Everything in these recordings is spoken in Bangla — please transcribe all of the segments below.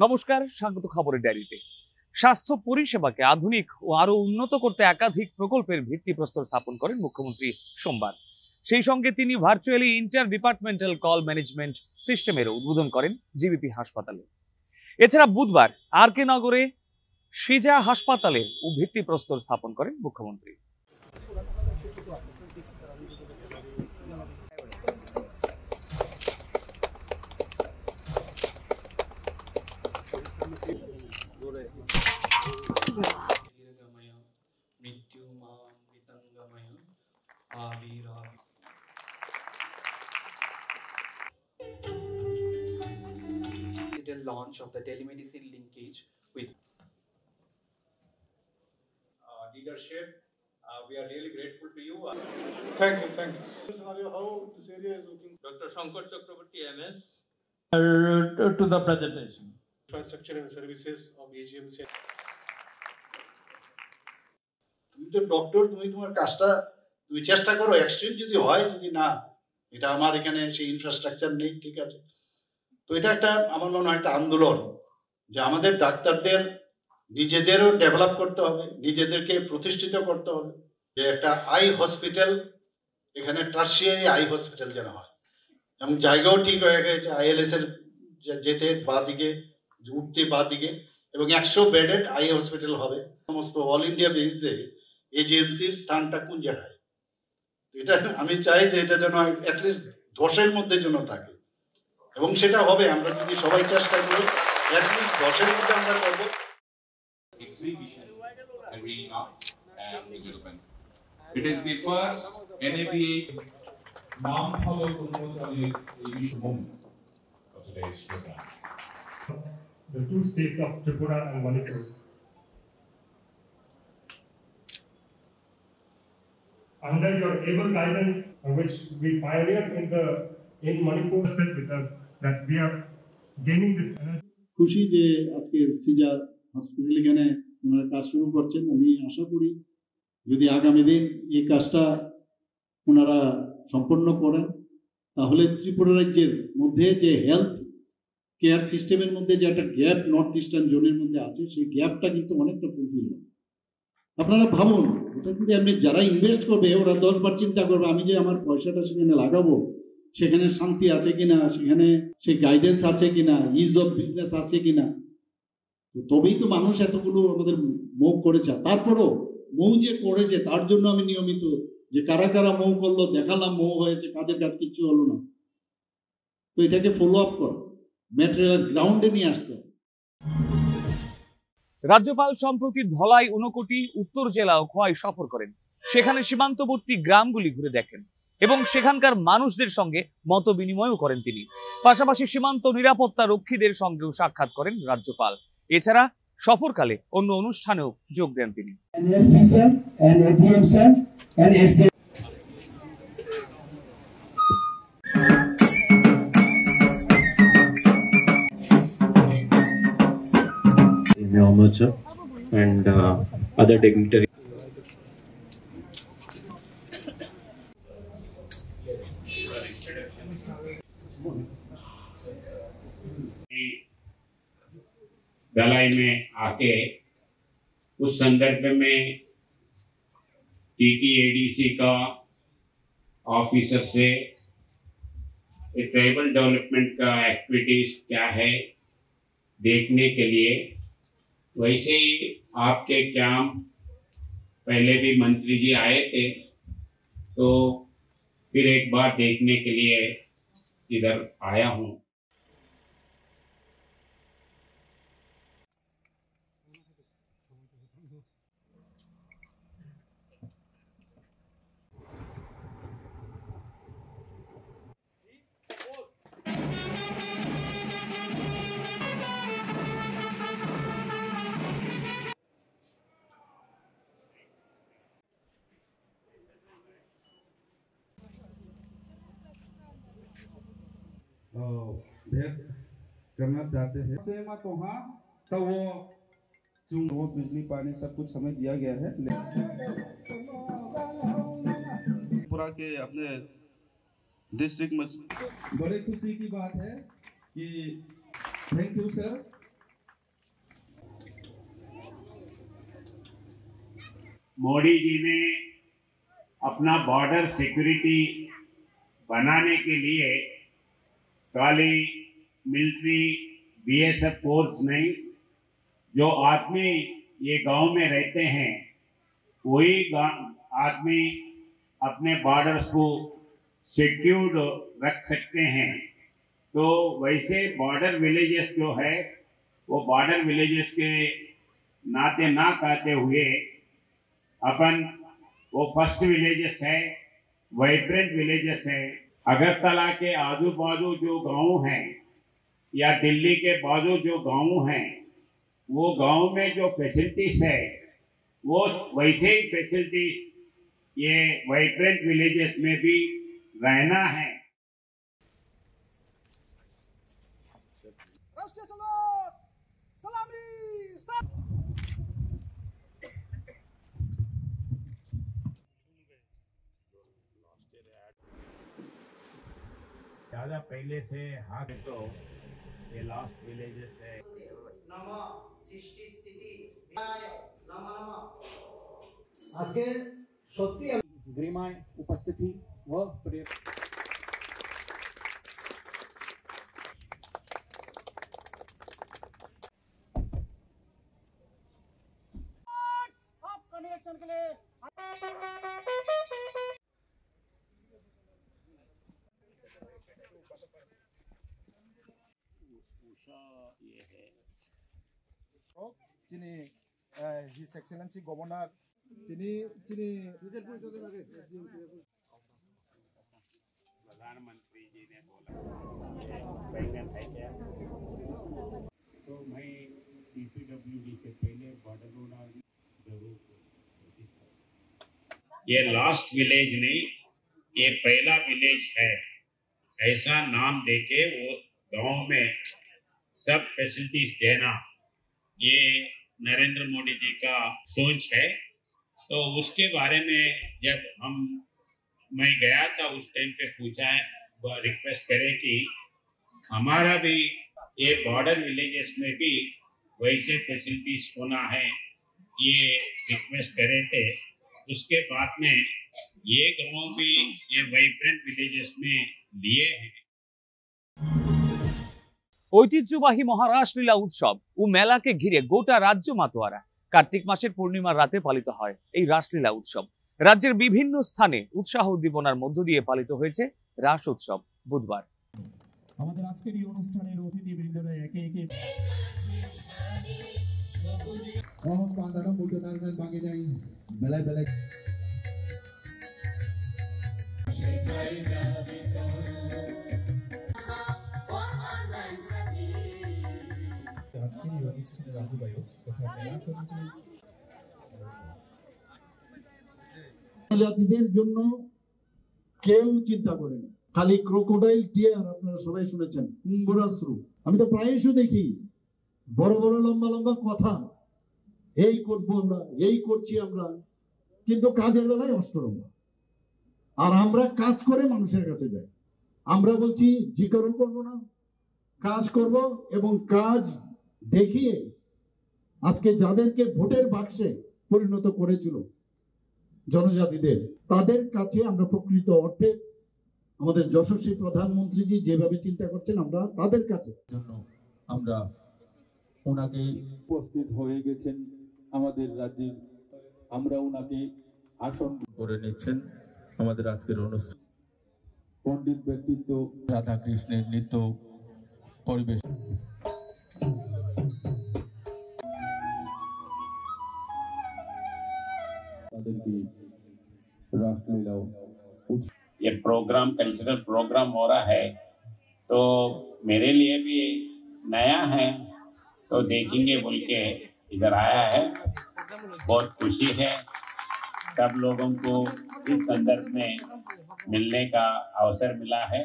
নমস্কার, স্বাগত খবরের ডায়েরিতে। স্বাস্থ্য পরিষেবাকে আধুনিক ও আরো উন্নত করতে একাধিক প্রকল্পের ভিত্তিপ্রস্তর স্থাপন করেন মুখ্যমন্ত্রী সোমবার। সেই সঙ্গে তিনি virtually inter departmental call management সিস্টেমেরও উদ্বোধন করেন জিবিপি হাসপাতালে। এছাড়া বুধবার আর.কে. নগরে সিজা হাসপাতালের ভিত্তিপ্রস্তর স্থাপন করেন মুখ্যমন্ত্রী। Launch of the telemedicine linkage with leadership. We are really grateful to you. Thank you. Scenario, how this area is looking? Dr. Shankar Chakraborty, MS. To the presentation. Infrastructure and services of AGMC. তুমি তো ডক্টর, তুমি তোমার কাজটা তুমি চেষ্টা করো, এক্সট্রিম যদি হয়, যদি না এটা আমার এখানে সেই ইনফ্রাস্ট্রাকচার নেই, ঠিক আছে। তো এটা একটা আমার মনে হয় একটা আন্দোলন যে আমাদের ডাক্তারদের নিজেদেরও ডেভেলপ করতে হবে, নিজেদেরকে প্রতিষ্ঠিত করতে হবে, যে একটা আই হসপিটাল এখানে টার্সিয়ারি আই হসপিটাল যেন হয়, এবং জায়গাও ঠিক হয়ে গেছে। ILS এর যেতে বা দিকে উঠতে বা দিকে, এবং 100 বেডেড আই হসপিটাল হবে। সমস্ত অল ইন্ডিয়া বেসে AGMCর স্থানটা কোন জায়গায়, এটা আমি চাই যে এটা যেন অ্যাটলিস্ট 10-এর মধ্যে যেন থাকে, এবং সেটা হবে আমরা যদি সবাই চেষ্টা করি, অ্যাটলিস্ট 10-এর মধ্যে আমরা করবো। Exhibition arena and development. It is the first NABA non-follow of today's program. The two states of Tripura and Manipur. Under your able guidance, which we pioneered in Manipur, stayed with us, that we are gaining this energy. খুশি যে আজকে সিজা হসপিটাল এখানে ওনারা কাজ শুরু করছেন। আমি আশা করি যদি আগামী দিন এই কাজটা ওনারা সম্পন্ন করেন, তাহলে ত্রিপুরা রাজ্যের মধ্যে যে হেলথ কেয়ার সিস্টেমের মধ্যে যে একটা গ্যাপ নর্থ ইস্টার্ন জোনের মধ্যে আছে, সেই গ্যাপটা কিন্তু অনেকটা ফুলফিল হবে। আপনারা ভাবুন, এটা কিন্তু আমি যারা ইনভেস্ট করবে ওরা 10 বার চিন্তা করবে, আমি যে আমার পয়সাটা সেখানে লাগাবো, সেখানে শান্তি আছে কিনা, সেখানে সেই গাইডেন্স আছে কিনা, ইজ অফ বিজনেস আছে কিনা। তবেই তো মানুষ এতগুলো আমাদের মুভ করেছে। তারপরও মৌ যে করেছে তার জন্য আমি নিয়মিত যে কারা কারা মৌ করলো দেখালাম, মৌ হয়েছে, কাজের কাজ কিচ্ছু হলো না। তো এটাকে ফলো আপ করো, ম্যাটেরিয়াল গ্রাউন্ডে নিয়ে আসতে হবে। রাজ্যপাল সম্প্রতি ধলাই, ঊনকোটি, উত্তর জেলা ও খোয়াই সফর করেন। সেখানে সীমান্তবর্তী গ্রামগুলি ঘুরে দেখেন এবং সেখানকার মানুষদের সঙ্গে মত বিনিময়ও করেন তিনি। পাশাপাশি সীমান্ত নিরাপত্তা রক্ষীদের সঙ্গেও সাক্ষাৎ করেন রাজ্যপাল। এছাড়া সফরকালে অন্য অনুষ্ঠানেও যোগ দেন তিনি। And other dignitaries. दलाई में आके उस संदर्भ में TTADC का ऑफिसर से ट्राइबल डेवलपमेंट का एक्टिविटीज क्या है देखने के लिए, वैसे ही आपके कैंप पहले भी मंत्री जी आए थे, तो फिर एक बार देखने के लिए इधर आया हूँ। भेद करना चाहते हैं से मत वहाँ तो वो बिजली पानी सब कुछ हमें दिया गया है। पूरा के अपने डिस्ट्रिक्ट में बड़े खुशी की बात है कि thank you sir Modi ji ने अपना बॉर्डर सिक्योरिटी बनाने के लिए खाली मिलिट्री बीएसएफ फोर्स नहीं, जो आदमी ये गांव में रहते हैं वही आदमी अपने बॉर्डर्स को सिक्योर्ड रख सकते हैं। तो वैसे बॉर्डर विलेजेस जो है वो बॉर्डर विलेजेस के नाते ना कहते हुए अपन वो फर्स्ट विलेजेस है, वाइब्रेंट विलेजेस है। अगरतला के आजू बाजू जो गांव हैं या दिल्ली के बाजू जो गांव हैं, वो गांव में जो फैसिलिटीज है वो वैसे ही फैसिलिटीज ये वाइब्रेंट विलेजेस में भी रहना है। ज़्यादा पहले से हाथ तो ये लास्ट विलेजेस है। আজকে সত্যি গ্রিমায় উপস্থিতি ও कनेक्शन के लिए যিনি হিজ এক্সেলেন্সি গভর্নর তিনি प्रधानमंत्री जी ने बोला है क्या, तो मैं CPWD से पहले बॉर्डर रोड जरूर। ये लास्ट विलेज नहीं, ये पहला विलेज है, ऐसा नाम देके वो गांव में सब फैसिलिटीज देना, ये नरेंद्र मोदी जी का सोच है। तो उसके बारे में जब मैं गया था उस टाइम पे पूछा है, रिक्वेस्ट करे कि हमारा भी ये बॉर्डर विलेजेस में भी वैसे फैसिलिटीज होना है, ये रिक्वेस्ट करे थे। उसके बाद में ये गांव भी ये वाइब्रेंट विलेजेस में लिए हैं। ঐতিহ্যবাহী মহারাস লীলা উৎসব ও মেলাকে ঘিরে গোটা রাজ্য মাতোয়ারা। কার্তিক মাসের পূর্ণিমার রাতে পালিত হয় এই রাসলীলা উৎসব। রাজ্যের বিভিন্ন স্থানে উৎসাহ উদ্দীপনার মধ্য দিয়ে পালিত হয়েছে রাস উৎসব বুধবার। আমাদের আজকের এই অনুষ্ঠানের অতিথিবৃন্দরা একে একে বেলায় বেলায় আজকের এই অনুষ্ঠানের আহ্বায়ক তথা মেলা কমিটি জাতিদের জন্য কেউ চিন্তা করেন, খালি ক্রোকোডাইল টিয়ার আপনারা সবাই শুনেছেন, কুম্ভরাশ্রু। আমি তো প্রায়শই দেখি বড় বড় লম্বা লম্বা কথা, এই করবো আমরা, এই করছি আমরা, কিন্তু কাজের বেলায় অষ্টরম্ভা। আর আমরা কাজ করে মানুষের কাছে যাই, আমরা বলছি জিকারও করবো না, কাজ করব এবং কাজ দেখিয়ে আজকে যাদেরকে ভোটের বাক্সে পরিণত করেছিল জনজাতিদের, তাদের কাছে আমরা প্রকৃত অর্থে আমাদের যশস্বী প্রধানমন্ত্রীজি যেভাবে চিন্তা করছেন আমরা তাদের কাছে জন্য আমরা ওনাকে উপস্থিত হয়ে গেছেন আমাদের রাজ্যে, আমরা ওনাকে আসন করে নিচ্ছেন আমাদের আজকের অনুষ্ঠান। পণ্ডিত ব্যক্তিত্ব রাধা কৃষ্ণের নৃত্য পরিবেশ। ये प्रोग्राम कल्चरल प्रोग्राम हो रहा है, तो मेरे लिए भी नया है, तो देखेंगे बोल के इधर आया है। बहुत खुशी है, सब लोगों को इस संदर्भ में मिलने का अवसर मिला है।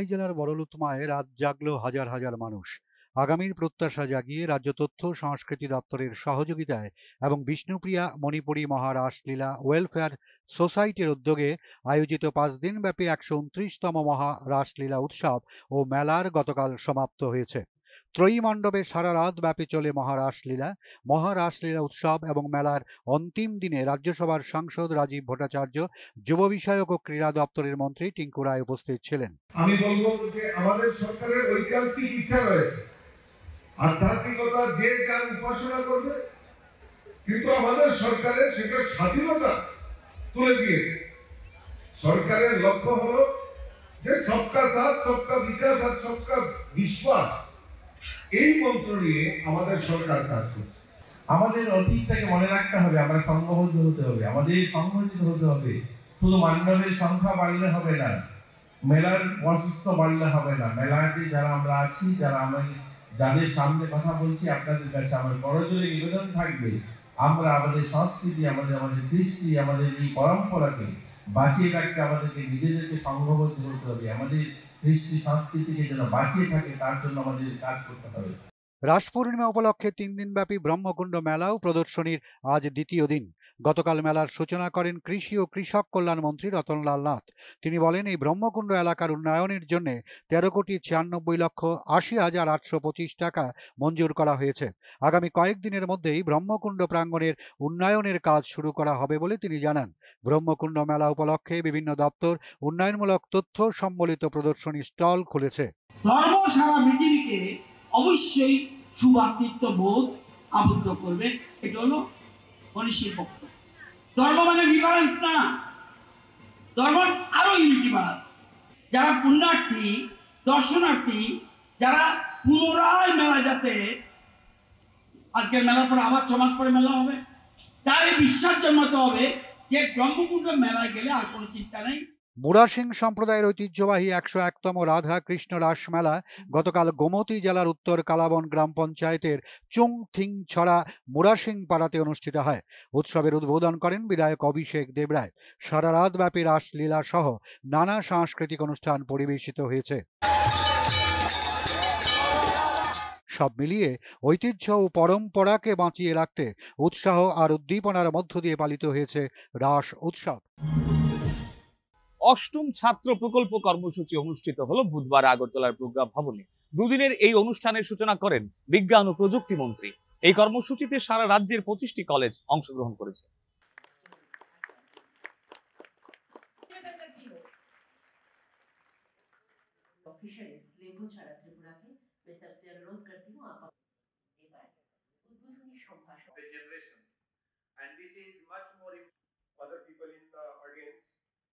ধলাই জেলার বড়লুতমায় রাত জাগল হাজার হাজার মানুষ। আগামীর প্রত্যাশা জাগিয়ে রাজ্য তথ্য সংস্কৃতি দপ্তরের সহযোগিতায় এবং বিষ্ণুপ্রিয়া মণিপুরী মহারাসলীলা ওয়েলফেয়ার সোসাইটির উদ্যোগে আয়োজিত ৫ দিনব্যাপী ১২৯তম মহারাসলীলা উৎসব ও মেলার গতকাল সমাপ্ত হয়েছে। ত্রয়ী মণ্ডপে সারা রাত ব্যাপী চলে মহারাসলীলা উৎসব এবং মেলার অন্তিম দিনে রাজ্যসভার সাংসদ রাজীব ভট্টাচার্য, যুব বিষয়ক ও ক্রীড়া দপ্তরের মন্ত্রী টিঙ্কু রায় উপস্থিত ছিলেন। আমি বলবো যে আমাদের সরকারের ঐকান্তিক ইচ্ছা রয়েছে আধ্যাত্মিকতা যে যার উপাসনা করবে, কিন্তু আমাদের সরকারের সেটা স্বাধীনতা তুলে দিয়েছে। সরকারের লক্ষ্য হলো যে সবকা সাথ, সবকা বিকাশ আর সবকা বিশ্বাস, এই মন্ত্র নিয়ে আমাদের সরকার কাজ করছে। আমাদের অতীতটাকে মনে রাখতে হবে, আমরা সংঘবদ্ধ হতে হবে, আমাদের সংগঠিত হতে হবে। শুধু মান্ডবের সংখ্যা বাড়লে হবে না, মেলার প্রশস্ত বাড়লে হবে না। মেলাতে যারা আমরা আছি, যাদের সামনে কথা বলছি, আপনাদের কাছে আমার করজোড়ে নিবেদন থাকবে, আমরা আমাদের সংস্কৃতি, আমাদের কৃষ্টি, আমাদের এই পরম্পরাকে বাঁচিয়ে রাখতে আমাদেরকে নিজেদেরকে সংঘবদ্ধ করতে হবে। আমাদের কৃষ্টি সংস্কৃতিকে যেন বাঁচিয়ে থাকে তার জন্য আমাদের কাজ করতে হবে। রাস পূর্ণিমা উপলক্ষে ৩ দিনব্যাপী ব্রহ্মকুণ্ড মেলাও প্রদর্শনীর আজ দ্বিতীয় দিন। গতকাল মেলার সূচনা করেন কৃষি ও কৃষক কল্যাণ মন্ত্রী রতনলাল নাথ। তিনি বলেন, এই ব্রহ্মকুণ্ড এলাকার উন্নয়নের জন্য ১৩,৯৬,৮০,৮২৫ টাকা মঞ্জুর করা হয়েছে। আগামী কয়েকদিনের মধ্যেই ব্রহ্মকুণ্ড প্রাঙ্গণের উন্নয়নের কাজ শুরু করা হবে বলে তিনি জানান। ব্রহ্মকুণ্ড মেলা উপলক্ষে বিভিন্ন দপ্তর উন্নয়নমূলক তথ্য সম্বলিত প্রদর্শনী স্টল খুলেছে। ধর্ম সারা পৃথিবীকে অবশ্যই সুভাতৃত্ব বোধ আবদ্ধ করবে, এটা হলো মনীষীর বক্তব্য। ধর্ম মানে ডিফারেন্স না, ধর্ম আরো ইউনিটি বাড়াবে। যারা পুণ্যার্থী, দর্শনার্থী, যারা পুনরায় মেলা, যাতে আজকের মেলার পরে আবার 6 মাস পরে মেলা হবে, তার এই বিশ্বাস জন্মাতে হবে যে ব্রহ্মকুণ্ড মেলায় গেলে আর কোনো চিন্তা নেই। মুরাসিং সম্প্রদায়ের ঐতিহ্যবাহী ১০১তম রাধা কৃষ্ণ রাস মেলা গতকাল গোমতী জেলার উত্তর কালাবন গ্রাম পঞ্চায়েতের চুংথিংছড়া মুরাসিং পাড়াতে অনুষ্ঠিত হয়। উৎসবের উদ্বোধন করেন বিধায়ক অভিষেক দেবরায়। সারা রাত ব্যাপী রাসলীলা সহ নানা সাংস্কৃতিক অনুষ্ঠান পরিবেশিত হয়েছে। সব মিলিয়ে ঐতিহ্য ও পরম্পরাকে বাঁচিয়ে রাখতে উৎসাহ আর উদ্দীপনার মধ্য দিয়ে পালিত হয়েছে রাস উৎসব। ৮ম ছাত্র প্রকল্প কর্মসূচি অনুষ্ঠিত হলো বুধবার আগরতলার প্রজ্ঞা ভবনে। দুদিনের এই অনুষ্ঠানের সূচনা করেন বিজ্ঞান ও প্রযুক্তি মন্ত্রী। এই কর্মসূচিতে সারা রাজ্যের 25টি কলেজ অংশগ্রহণ করেছে।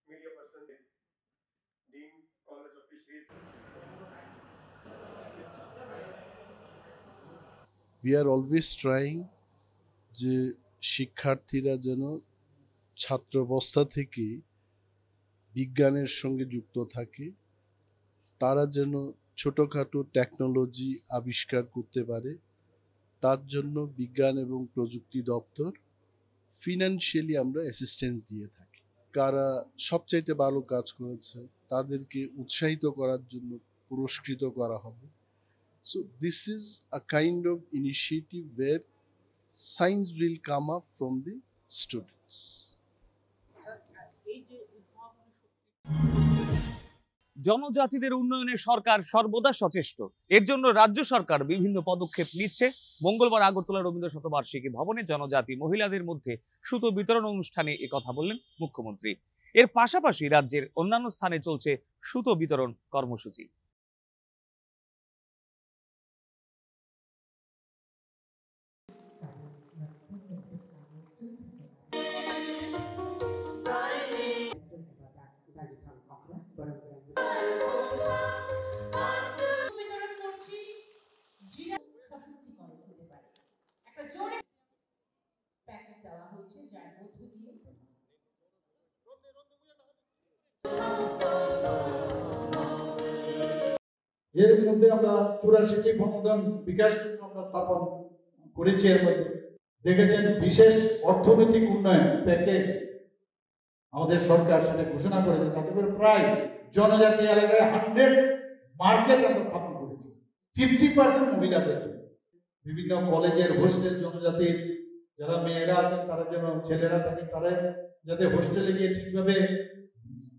Media person, Dean College of Fisheries. We are always trying যে শিক্ষার্থীরা যেন ছাত্রাবস্থা থেকে বিজ্ঞানের সঙ্গে যুক্ত থাকে, তারা যেন ছোটখাটো টেকনোলজি আবিষ্কার করতে পারে। তার জন্য বিজ্ঞান এবং প্রযুক্তি দপ্তর ফিনান্সিয়ালি আমরা অ্যাসিস্ট্যান্স দিয়ে থাকি। কারা সবচাইতে ভালো কাজ করেছে তাদেরকে উৎসাহিত করার জন্য পুরস্কৃত করা হবে। So this is a kind of initiative where science will come up from the students. জনজাতিদের উন্নয়নে সরকার সর্বদা সচেষ্ট। এর জন্য রাজ্য সরকার বিভিন্ন পদক্ষেপ নিচ্ছে। মঙ্গলবার আগরতলা রবীন্দ্র শতবার্ষিকী ভবনে জনজাতি মহিলাদের মধ্যে সুতো বিতরণ অনুষ্ঠানে একথা বললেন মুখ্যমন্ত্রী। এর পাশাপাশি রাজ্যের অন্যান্য স্থানে চলছে সুতো বিতরণ কর্মসূচি। এর মধ্যে আমরা 84টি বনধন বিকাশ কেন্দ্র আমরা স্থাপন করেছি। এর মধ্যে দেখেছেন বিশেষ অর্থনৈতিক উন্নয়ন প্যাকেজ আমাদের সরকার সেটা ঘোষণা করেছে, তাতে করে প্রায় জনজাতি এলাকায় মার্কেট আমরা স্থাপন করেছি 50% মহিলাদের জন্য। বিভিন্ন কলেজের হোস্টেল জনজাতির যারা মেয়েরা আছেন তারা যেন ছেলেরা থাকে তারা যাতে হোস্টেলে গিয়ে ঠিকভাবে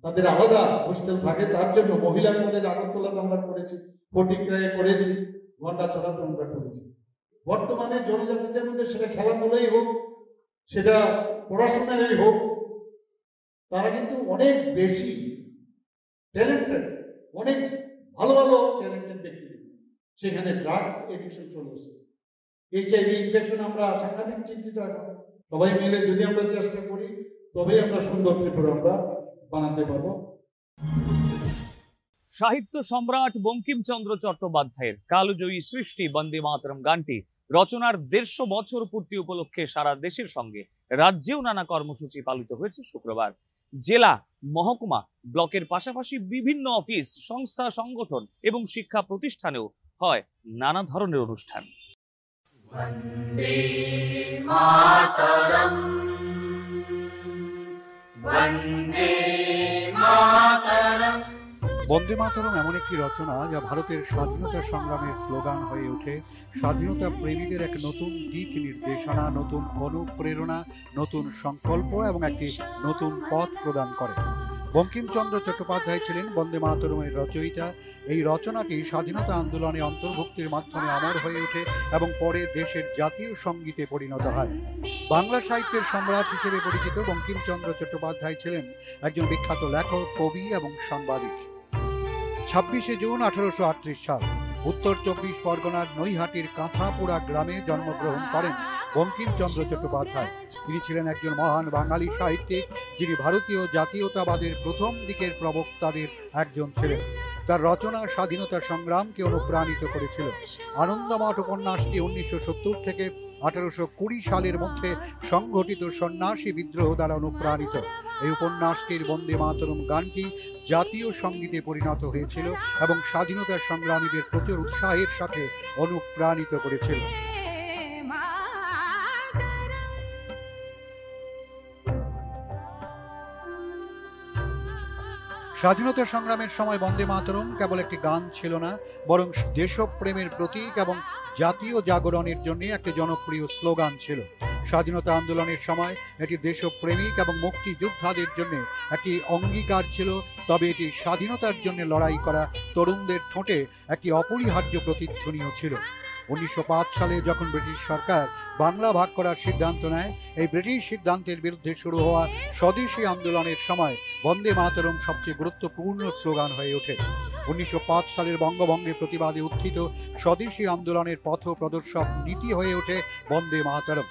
তাদের আলাদা হোস্টেল থাকে তার জন্য মহিলা কলেজ আগরতলাতে আমরা করেছি, ফটিকরায়ে করেছি, ঘণ্টাছড়াতে আমরা করেছি। বর্তমানে জনজাতিদের মধ্যে সেটা খেলাধুলাই হোক সেটা পড়াশোনারই হোক তারা কিন্তু অনেক বেশি ট্যালেন্টেড, অনেক ভালো ভালো ট্যালেন্টেড ব্যক্তি সেখানে ড্রাগ এডিকশন চলে এসেছে। HIV ইনফেকশন আমরা সাংঘাতিক চিন্তিত এখন। সবাই মিলে যদি আমরা চেষ্টা করি তবেই আমরা সুন্দর ত্রিপুরা আমরা বানাতে পারবো। সাহিত্য সম্রাট বঙ্কিমচন্দ্র চট্টোপাধ্যায়ের কালজয়ী সৃষ্টি বন্দে মাতরম গানটি রচনার 150 বছর পূর্তি উপলক্ষে সারা দেশের সঙ্গে রাজ্যেও নানা কর্মসূচি পালিত হয়েছে শুক্রবার। জেলা, মহকুমা, ব্লকের পাশাপাশি বিভিন্ন অফিস, সংস্থা, সংগঠন এবং শিক্ষা প্রতিষ্ঠানেও হয় নানা ধরনের অনুষ্ঠান। বন্দে মাতরম, বন্দে মাতরম। বন্দে মাতরম এমন একটি রচনা যা ভারতের স্বাধীনতা সংগ্রামের স্লোগান হয়ে ওঠে স্বাধীনতা প্রেমীদের এক নতুন দিক নির্দেশনা, নতুন অনুপ্রেরণা, নতুন সংকল্প এবং একটি নতুন পথ প্রদান করে। বঙ্কিমচন্দ্র চট্টোপাধ্যায় ছিলেন বন্দে মাতরমের রচয়িতা। এই রচনাটি স্বাধীনতা আন্দোলনে অন্তর্ভুক্তির মাধ্যমে অমর হয়ে ওঠে এবং পরে দেশের জাতীয় সঙ্গীতে পরিণত হয়। বাংলা সাহিত্যের সম্রাট হিসেবে পরিচিত বঙ্কিমচন্দ্র চট্টোপাধ্যায় ছিলেন একজন বিখ্যাত লেখক, কবি এবং সাংবাদিক। 26শে জুন 1838 সাল উত্তর 24 পরগনার নৈহাটির কাঁথাপুরা গ্রামে জন্মগ্রহণ করেন বঙ্কিমচন্দ্র চট্টোপাধ্যায়। তিনি ছিলেন একজন মহান বাঙালি সাহিত্যিক যিনি ভারতীয় জাতীয়তাবাদের প্রথম দিকের প্রবক্তাদের একজন ছিলেন। তার রচনা স্বাধীনতা সংগ্রামকে অনুপ্রাণিত করেছিল। আনন্দমঠ উপন্যাসটি 1970 থেকে 1820 সালের মধ্যে সংঘটিত সন্ন্যাসী বিদ্রোহ দ্বারা অনুপ্রাণিত। এই উপন্যাসটির বন্দে মাতরম গানটি জাতীয় সঙ্গীতে পরিণত হয়েছিল এবং স্বাধীনতা সংগ্রামীদের প্রচুর উৎসাহের সাথে অনুপ্রাণিত করেছিল। স্বাধীনতা সংগ্রামের সময় বন্দে মাতরম কেবল একটি গান ছিল না, বরং দেশপ্রেমের প্রতীক এবং জাতীয় জাগরণের জন্য একটি জনপ্রিয় স্লোগান ছিল। স্বাধীনতা আন্দোলনের সময় এটি দেশপ্রেমিক এবং মুক্তিযোদ্ধাদের জন্য একটি অঙ্গীকার ছিল, তবে এটি স্বাধীনতার জন্য লড়াই করা তরুণদের ঠোঁটে একটি অপরিহার্য প্রতিধ্বনিও ছিল। 1905 সালে যখন ব্রিটিশ সরকার বাংলা ভাগ করার সিদ্ধান্ত নেয়, এই ব্রিটিশ সিদ্ধান্তের বিরুদ্ধে শুরু হওয়া স্বদেশী আন্দোলনের সময় বন্দে মাতরম সবচেয়ে গুরুত্বপূর্ণ স্লোগান হয়ে ওঠে। 1905 সালের বঙ্গভঙ্গের প্রতিবাদে উত্থিত স্বদেশী আন্দোলনের পথ প্রদর্শক নীতি হয়ে ওঠে বন্দে মাতরম।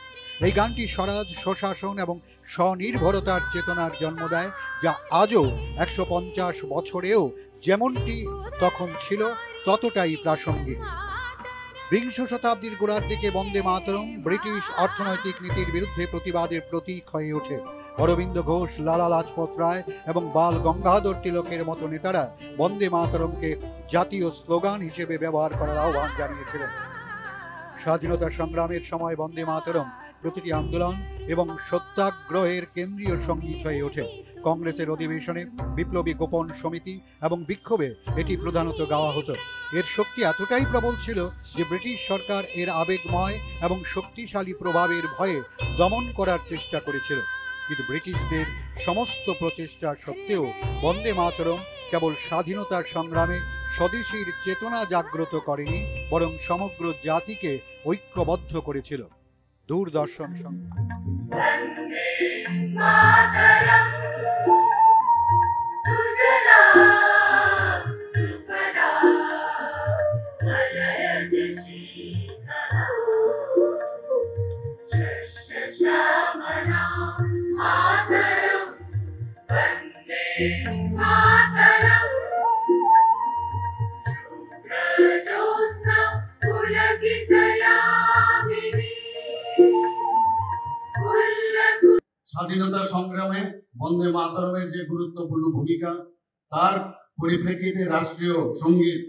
এই গানটি স্বরাজ, স্বশাসন এবং স্বনির্ভরতার চেতনার জন্ম দেয়, যা আজও 150 বছরেও যেমনটি তখন ছিল ততটাই প্রাসঙ্গিক। বিংশ শতাব্দীর গোড়ার দিকে বন্দে মাতরম ব্রিটিশ অর্থনৈতিক নীতির বিরুদ্ধে প্রতিবাদের প্রতীক হয়ে ওঠে। অরবিন্দ ঘোষ, লালা লাজপত রায় এবং বাল গঙ্গাধর তিলকের মতো নেতারা বন্দে মাতরমকে জাতীয় স্লোগান হিসেবে ব্যবহার করার আহ্বান জানিয়েছিলেন। স্বাধীনতা সংগ্রামের সময় বন্দে মাতরম প্রতিটি আন্দোলন এবং সত্যাগ্রহের কেন্দ্রীয় সঙ্গীত হয়ে ওঠে। কংগ্রেসের অধিবেশনে, বিপ্লবী গোপন সমিতি এবং বিক্ষোভে এটি প্রধানত গাওয়া হতো। এর শক্তি এতটাই প্রবল ছিল যে ব্রিটিশ সরকার এর আবেগময় এবং শক্তিশালী প্রভাবের ভয়ে দমন করার চেষ্টা করেছিল। কিন্তু ব্রিটিশদের সমস্ত প্রচেষ্টা সত্ত্বেও বন্দে মাতরম কেবল স্বাধীনতার সংগ্রামে স্বদেশীর চেতনা জাগ্রত করেনি, বরং সমগ্র জাতিকে ঐক্যবদ্ধ করেছিল। দূরদর্শন স্বাধীনতা সংগ্রামে বন্দে মাতরমের যে গুরুত্বপূর্ণ ভূমিকা, তার পরিপ্রেক্ষিতে রাষ্ট্রীয় সঙ্গীত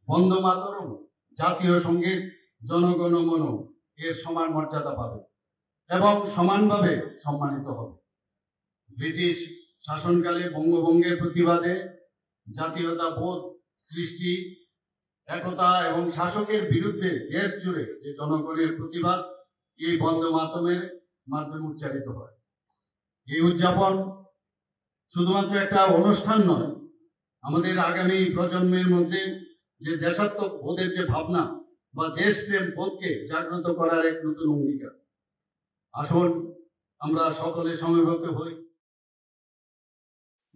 বন্দে মাতরম জাতীয় সঙ্গীত জনগণ মন এর সমান মর্যাদা পাবে এবং সমানভাবে সম্মানিত হবে। ব্রিটিশ শাসনকালে বঙ্গভঙ্গের প্রতিবাদে জাতীয়তাবোধ সৃষ্টি একতা এবং শাসকের বিরুদ্ধে দেশ জুড়ে যে জনগণের প্রতিবাদ এই বন্দে মাতরমের মাধ্যমে উচ্চারিত হয়। এই উদযাপন শুধুমাত্র একটা অনুষ্ঠান নয়, আমাদের আগামী প্রজন্মের মধ্যে যে দেশাত্মক বোধের যে ভাবনা বা দেশপ্রেম বোধকে জাগ্রত করার এক নতুন অঙ্গীকার। আসুন আমরা সকলে সমবেত হই।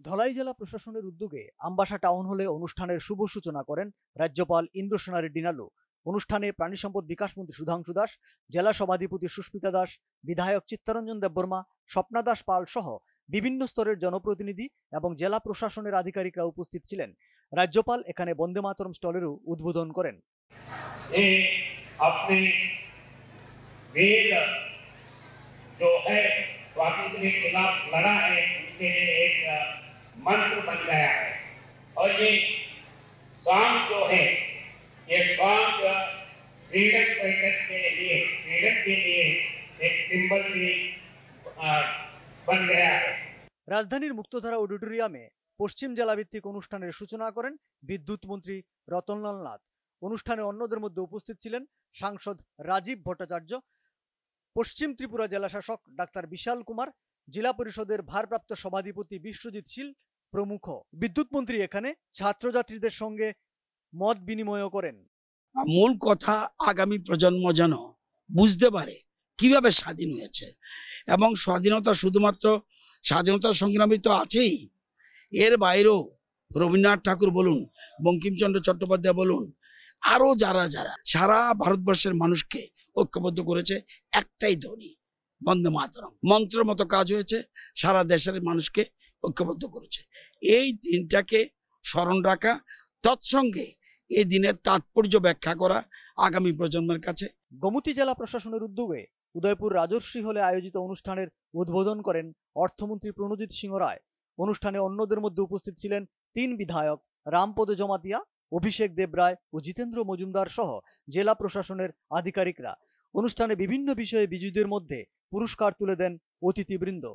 ধলাই জেলা প্রশাসনের উদ্যোগে আমবাসা টাউন হলে অনুষ্ঠানের শুভ সূচনা করেন রাজ্যপাল ইন্দ্রসেনা রেড্ডি নালু। অনুষ্ঠানে প্রাণী সম্পদ বিকাশ মন্ত্রী সুধাংশু দাস, জেলা সভাধিপতি সুস্মিতা দাস, বিধায়ক চিত্তরঞ্জন দেববর্মা, স্বপ্না দাস পাল সহ বিভিন্ন স্তরের জনপ্রতিনিধি এবং জেলা প্রশাসনের আধিকারিকরা উপস্থিত ছিলেন। রাজ্যপাল এখানে বন্দে মাতরম স্টলেরও উদ্বোধন করেন। जो है स्वातंत्र के खिलाफ लड़ा है, उनके एक मंत्र बन गया है। और ये सॉन्ग जो है, ये सॉन्ग फ्रीडम फाइटर के लिए, फ्रीडम के लिए एक सिंबल भी बन गया है। রাজধানীর মুক্তধারা অডিটোরিয়ামে পশ্চিম জেলা ভিত্তিক অনুষ্ঠানের সূচনা করেন বিদ্যুৎ মন্ত্রী রতনলাল নাথ। অনুষ্ঠানে অন্যদের মধ্যে উপস্থিত ছিলেন সাংসদ রাজীব ভট্টাচার্য, পশ্চিম ত্রিপুরা জেলা শাসক ডাক্তার বিশাল কুমার, জেলা পরিষদের ভারপ্রাপ্ত সভাধিপতি বিশ্বজিৎ শীল প্রমুখ। বিদ্যুৎ মন্ত্রী এখানে ছাত্রছাত্রীদের সঙ্গে মত বিনিময় করেন। মূল কথা আগামী প্রজন্ম যেন বুঝতে পারে কিভাবে স্বাধীন হয়েছে, এবং স্বাধীনতা শুধুমাত্র স্বাধীনতা সংগ্রামী তো আছেই, এর বাইরেও রবীন্দ্রনাথ ঠাকুর বলুন, বঙ্কিমচন্দ্র চট্টোপাধ্যায় বলুন, আরো যারা যারা সারা ভারতবর্ষের মানুষকে ঐক্যবদ্ধ করেছে একটাই ধ্বনি, বন্দে মাতরম মন্ত্রের মতো কাজ হয়েছে, সারা দেশের মানুষকে ঐক্যবদ্ধ করেছে। এই দিনটাকে স্মরণ রাখা, তৎসঙ্গে এই দিনের তাৎপর্য ব্যাখ্যা করা আগামী প্রজন্মের কাছে। গোমতী জেলা প্রশাসনের উদ্যোগে উদয়পুর রাজর্ষি হলে আয়োজিত অনুষ্ঠানের উদ্বোধন করেন অর্থমন্ত্রী প্রণজিৎ সিংহ রায়। অনুষ্ঠানে অন্যদের মধ্যে উপস্থিত ছিলেন 3 বিধায়ক রামপদ জমাতিয়া, অভিষেক দেবরায় ও জিতেন্দ্র মজুমদার সহ জেলা প্রশাসনের আধিকারিকরা। অনুষ্ঠানে বিভিন্ন বিষয়ে বিজয়ীদের মধ্যে পুরস্কার তুলে দেন অতিথিবৃন্দ।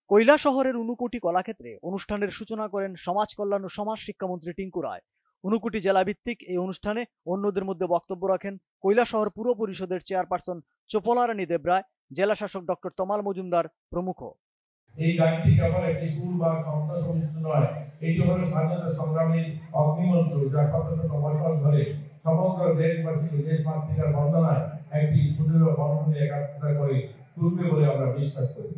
কৈলাসহরের ঊনকোটি কলাক্ষেত্রে অনুষ্ঠানের সূচনা করেন সমাজ কল্যাণ ও সমাজ শিক্ষামন্ত্রী টিঙ্কু রায়। ঊনকোটি জেলাভিত্তিক এই অনুষ্ঠানে অন্যদের মধ্যে বক্তব্য রাখেন কৈলাসহর পুর পরিষদের চেয়ারপারসন চোপলারানী দেবরায়, জেলা শাসক ডক্টর তমাল মজুমদার প্রমুখ। এই গানটি কেবল একটি সুর বা শব্দ সমষ্টি নয়, এটি হলো স্বাধীনতা সংগ্রামের অগ্নিমন্ত্র, যা শত শত বছর ধরে সমগ্র দেশবাসীকে দেশ মাতৃকার বন্দনায় একটি সুদৃঢ় বন্ধনে একাত্মতা করে তুলবে বলে আমরা বিশ্বাস করি।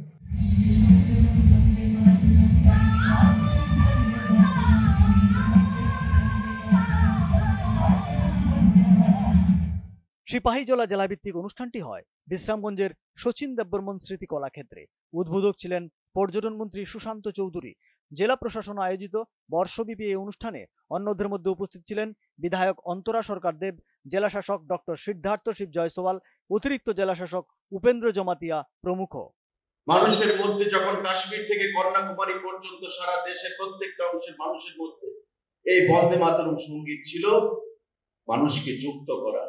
সিপাহীজলা জেলাভিত্তিক অনুষ্ঠানটি হয় বিশ্রামগঞ্জের শচীন দেববর্মন স্মৃতি কলাক্ষেত্রে। উদ্বোধক ছিলেন পর্যটন মন্ত্রী সুশান্ত চৌধুরী। জেলা প্রশাসন আয়োজিত বর্ষব্যাপী এই অনুষ্ঠানে অন্যদের মধ্যে উপস্থিত ছিলেন বিধায়ক অন্তরা সরকার দেব, জেলা শাসক ডক্টর সিদ্ধার্থ শিব জয়সওয়াল, অতিরিক্ত জেলা শাসক উপেন্দ্র জমাতিয়া প্রমুখ। মানুষের মধ্যে যখন কাশ্মীর থেকে কন্যাকুমারী পর্যন্ত সারা দেশের প্রত্যেকটা অংশের মানুষের মধ্যে এই বন্দে মাতরম সঙ্গীত ছিল মানুষকে যুক্ত করা,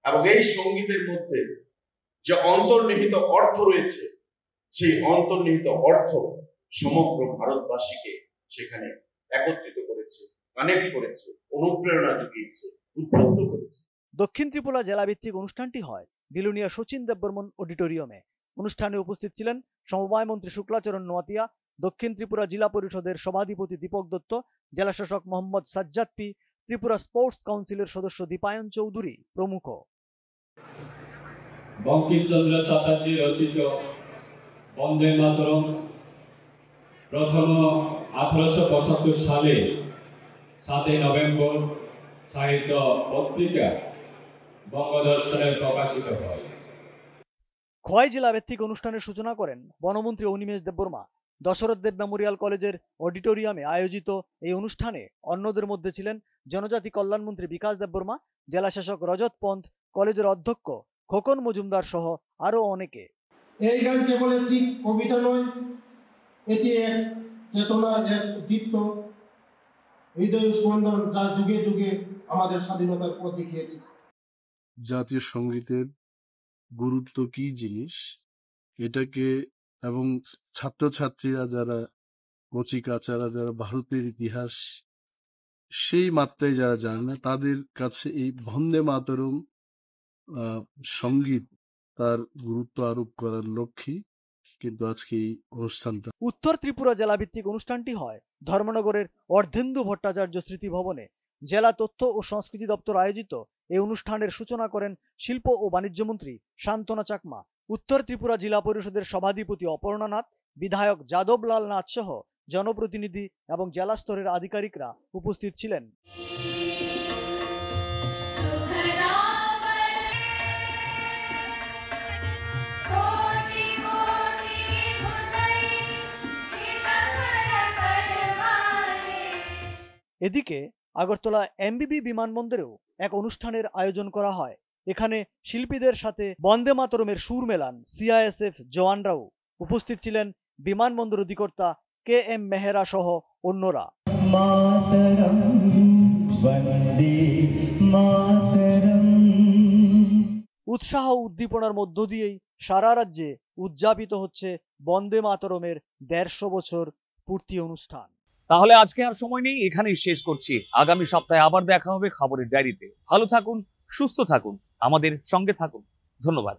এবং এই সঙ্গীতের মধ্যে যে অন্তর্নিহিত অর্থ রয়েছে, সেই অন্তর্নিহিত অর্থ সমগ্র ভারতবাসীকে সেখানে একত্রিত করেছে, কানেক্ট করেছে, অনুপ্রেরণা জুগিয়েছে, উদ্বুদ্ধ করেছে। দক্ষিণ ত্রিপুরা জেলাভিত্তিক অনুষ্ঠানটি হয় বিলুনিয়া শচীন দেববর্মন অডিটোরিয়ামে। অনুষ্ঠানে উপস্থিত ছিলেন সমবায় মন্ত্রী শুক্লাচরণ নোয়াতিয়া, দক্ষিণ ত্রিপুরা জেলা পরিষদের সভাধিপতি দীপক দত্ত, জেলা শাসক মোহাম্মদ সাজ্জাদ পি, ত্রিপুরা স্পোর্টস কাউন্সিলের সদস্য দীপায়ন চৌধুরী প্রমুখ। বঙ্কিমচন্দ্র চ্যাটার্জি রচিত বন্দে মাতরম প্রথম 1875 সালে 7 নভেম্বর সাহিত্য পত্রিকা বঙ্গদর্শনে প্রকাশিত হয়। খোয়াই জেলা ভিত্তিক অনুষ্ঠানের সূচনা করেন বনমন্ত্রী অনিমেষ দেববর্মা। দশরথ দেব মেমোরিয়াল কলেজের অডিটোরিয়ামে আয়োজিত এই অনুষ্ঠানে অন্যদের মধ্যে ছিলেন জনজাতি কল্যাণমন্ত্রী বিকাশ দেববর্মা, জেলা শাসক রজত পন্থ, কলেজের অধ্যক্ষ খোকন মজুমদার সহ আরো অনেকে। এই গান কেবল একটি কবিতা নয়, এটি এক চেতনা, এক দীপ্ত হৃদয় স্পন্দন, যা যুগে যুগে আমাদের স্বাধীনতার পথ দেখিয়েছে। জাতীয় সঙ্গীতের গুরুত্ব কি জিনিস, এটাকে এবং ছাত্রছাত্রীরা যারা কচিকাচারা যারা ভারতের ইতিহাস সেই মাত্রায় যারা জানে না তাদের কাছে এই বন্দে মাতরম সঙ্গীত তার গুরুত্ব আরোপ করার লক্ষ্যে কিন্তু আজকে এই অনুষ্ঠানটা। উত্তর ত্রিপুরা জেলা ভিত্তিক অনুষ্ঠানটি হয় ধর্মনগরের অর্ধেন্দু ভট্টাচার্য স্মৃতি ভবনে। জেলা তথ্য ও সংস্কৃতি দপ্তর আয়োজিত এই অনুষ্ঠানের সূচনা করেন শিল্প ও বাণিজ্য মন্ত্রী শান্তনা চাকমা। উত্তর ত্রিপুরা জেলা পরিষদের সভাধিপতি অপর্ণা নাথ, বিধায়ক যাদব লাল নাথ সহ জনপ্রতিনিধি এবং জেলা স্তরের আধিকারিকরা উপস্থিত ছিলেন। এদিকে আগরতলা এমবিবি বিমানবন্দরেও এক অনুষ্ঠানের আয়োজন করা হয়। এখানে শিল্পীদের সাথে বন্দে মাতরমের সুর মেলান সিআইএসএফ জওয়ানরাও। উপস্থিত ছিলেন বিমানবন্দর অধিকর্তা KM মেহরা সহ অন্যরা। উৎসাহ উদ্দীপনার মধ্য দিয়েই সারা রাজ্যে উদযাপিত হচ্ছে বন্দে মাতরমের 150 বছর পূর্তি অনুষ্ঠান। তাহলে আজকে আর সময় নেই, এখানেই শেষ করছি। আগামী সপ্তাহে আবার দেখা হবে খবরের ডায়েরিতে। ভালো থাকুন, সুস্থ থাকুন, আমাদের সঙ্গে থাকুন। ধন্যবাদ।